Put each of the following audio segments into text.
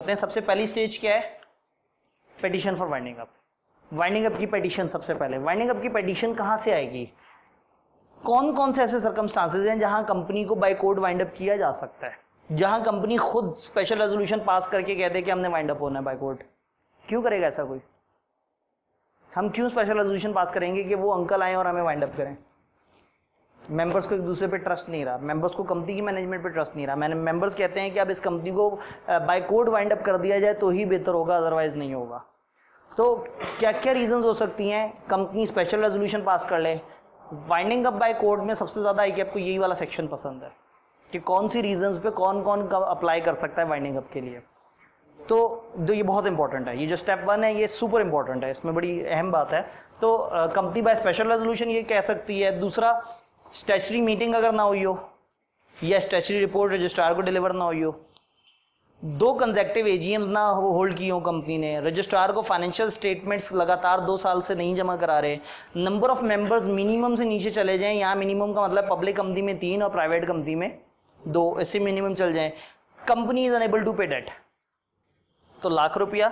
सकते हैं। सबसे पहली स्टेज क्या है? Petition for winding up. Winding up की पिटीशन सबसे पहले। वाइंडिंग अप की पिटीशन कहां से आएगी? कौन कौन से ऐसे सर्कमस्टांसेस हैं जहां कंपनी को बाय कोड वाइंड अप किया जा सकता है, जहां कंपनी खुद स्पेशल रेजोल्यूशन पास करके कहते हैं कि हमने वाइंड अप होना है बाय कोड? क्यों करेगा ऐसा कोई? हम क्यों स्पेशल रेजोल्यूशन पास करेंगे कि वो अंकल आए और हमें वाइंड अप करें? मेंबर्स को एक दूसरे पे ट्रस्ट नहीं रहा, मेंबर्स को कंपनी की मैनेजमेंट पे ट्रस्ट नहीं रहा। मैंने मेंबर्स कहते हैं कि अब इस कंपनी को बाय कोड वाइंड अप कर दिया जाए तो ही बेहतर होगा, अदरवाइज नहीं होगा। तो क्या क्या रीजंस हो सकती हैं? कंपनी स्पेशल रेजोल्यूशन पास कर ले। वाइंडिंग अप बाय कोड में सबसे ज्यादा है कि आपको यही वाला सेक्शन पसंद है कि कौन सी रीजंस पे कौन कौन अप्लाई कर सकता है वाइंडिंग अप के लिए। तो ये बहुत इंपॉर्टेंट है, ये जो स्टेप 1 है ये सुपर इंपॉर्टेंट है, इसमें बड़ी अहम बात है। तो कंपनी बाय स्पेशल रेजोल्यूशन ये कह सकती है। दूसरा, स्टैच्यूटरी मीटिंग अगर ना हुई हो या स्टैच्यूटरी रिपोर्ट रजिस्ट्रार को डिलीवर ना हुई हो, 2 कंसेक्टिव एजीएम्स ना होल्ड की हो कंपनी ने, रजिस्ट्रार को फाइनेंशियल स्टेटमेंट्स लगातार 2 साल से नहीं जमा करा रहे, नंबर ऑफ मेंबर्स मिनिमम से नीचे चले जाएं, यहाँ मिनिमम का मतलब पब्लिक कंपनी में 3 और प्राइवेट कंपनी में 2, इससे मिनिमम चल जाए, कंपनी इज अनेबल टू पे डेट, तो लाख रुपया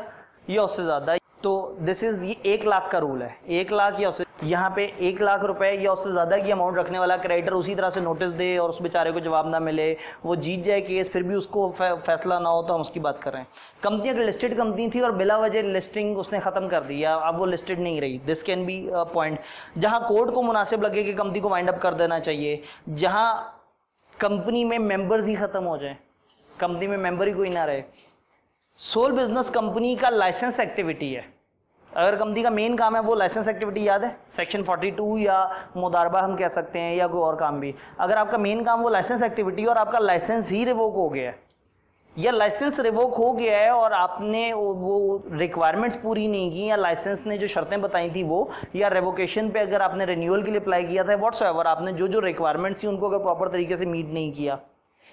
या उससे ज्यादा, तो दिस इज ये 1 लाख का रूल है। 1 लाख या उससे, यहाँ पे 1 लाख रुपए या उससे ज्यादा की अमाउंट रखने वाला क्रेडिटर उसी तरह से नोटिस दे और उस बेचारे को जवाब ना मिले, वो जीत जाए केस फिर भी उसको फैसला ना हो, तो हम उसकी बात कर रहे हैं। कंपनी अगर लिस्टेड कंपनी थी और बिला वजह लिस्टिंग उसने खत्म कर दिया, अब वो लिस्टेड नहीं रही, दिस कैन बी पॉइंट जहां कोर्ट को मुनासिब लगे कि कंपनी को वाइंड अप कर देना चाहिए, जहां कंपनी में मेंबर्स ही खत्म हो जाए, कंपनी में मेंबर ही कोई ना रहे। सोल बिजनेस कंपनी का लाइसेंस एक्टिविटी है। अगर कंपनी का मेन काम है वो लाइसेंस एक्टिविटी, याद है सेक्शन 42 या मुदारबा हम कह सकते हैं या कोई और काम भी, अगर आपका मेन काम वो लाइसेंस एक्टिविटी और आपका लाइसेंस ही रिवोक हो गया है या लाइसेंस रिवोक हो गया है और आपने वो रिक्वायरमेंट्स पूरी नहीं की या लाइसेंस ने जो शर्तें बताई थी वो, या रेवोकेशन पे अगर आपने रिन्यूअल के लिए अप्लाई किया था, व्हाट्सएवर आपने जो जो रिक्वायरमेंट्स थी उनको अगर प्रॉपर तरीके से मीट नहीं किया,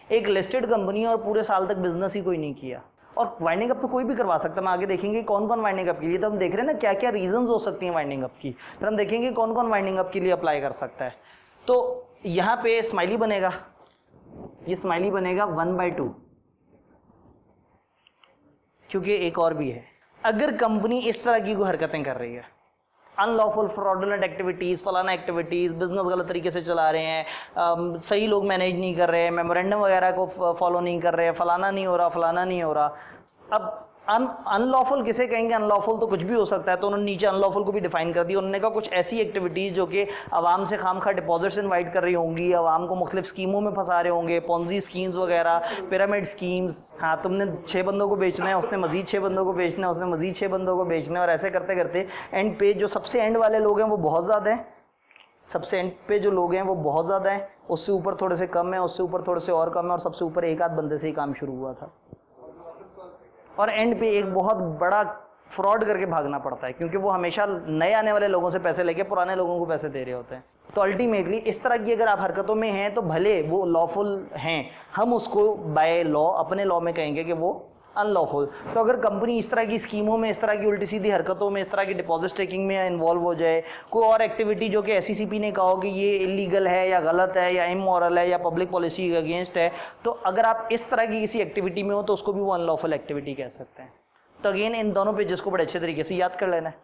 एक लिस्टेड कंपनी और पूरे साल तक बिजनेस ही कोई नहीं किया। और वाइंडिंग अप तो कोई भी करवा सकता है, हम आगे देखेंगे कौन कौन वाइंडिंग अप के लिए, तो हम देख रहे हैं ना क्या क्या रीजंस हो सकती हैं वाइंडिंग अप की, फिर हम देखेंगे कौन कौन वाइंडिंग अप के लिए अप्लाई कर सकता है। तो यहां पे स्माइली बनेगा, ये स्माइली बनेगा 1/2, क्योंकि एक और भी है, अगर कंपनी इस तरह की कोई हरकतें कर रही है, अनलॉफुल फ्रॉडुलेंट एक्टिविटीज, फलाना एक्टिविटीज, बिजनेस गलत तरीके से चला रहे हैं, सही लोग मैनेज नहीं कर रहे हैं, मेमोरेंडम वगैरह को फॉलो नहीं कर रहे हैं, फलाना नहीं हो रहा, फलाना नहीं हो रहा। अब अनलॉफुल किसे कहेंगे? अनलॉफुल तो कुछ भी हो सकता है, तो उन्होंने नीचे अनलॉफुल को भी डिफाइन कर दिया। उन्होंने कहा कुछ ऐसी एक्टिविटीज जो कि आवाम से खामखा डिपॉजिट्स इनवाइट कर रही होंगी, आवाम को मुख्तलिफ स्कीमों में फंसा रहे होंगे, पॉन्जी स्कीम्स वगैरह, पिरामिड स्कीम्स। हाँ, तुमने 6 बंदों को बेचना है, उसने मजीद 6 बंदों को बेचना है, उसने मजीद 6 बंदों को बेचना है, और ऐसे करते करते एंड पे जो सबसे एंड वाले लोग हैं वो बहुत ज़्यादा हैं, सबसे एंड पे जो लोग हैं वो बहुत ज़्यादा हैं, उससे ऊपर थोड़े से कम है, उससे ऊपर थोड़े से और कम है, और सबसे ऊपर एक आध बंदे से ही काम शुरू हुआ था, और एंड पे एक बहुत बड़ा फ्रॉड करके भागना पड़ता है, क्योंकि वो हमेशा नए आने वाले लोगों से पैसे लेके पुराने लोगों को पैसे दे रहे होते हैं। तो अल्टीमेटली इस तरह की अगर आप हरकतों में हैं तो भले वो लॉफुल हैं, हम उसको बाय लॉ अपने लॉ में कहेंगे कि वो अनलॉफुल। तो अगर कंपनी इस तरह की स्कीमों में, इस तरह की उल्टी सीधी हरकतों में, इस तरह की डिपॉजिट टेकिंग में इन्वॉल्व हो जाए, कोई और एक्टिविटी जो कि एससीसीपी ने कहा हो कि ये इलीगल है या गलत है या इमोरल है या पब्लिक पॉलिसी के अगेंस्ट है, तो अगर आप इस तरह की किसी एक्टिविटी में हो तो उसको भी वो अनलॉफुल एक्टिविटी कह सकते हैं। तो अगेन इन दोनों पेजेस को बड़े अच्छे तरीके से याद कर लेना है।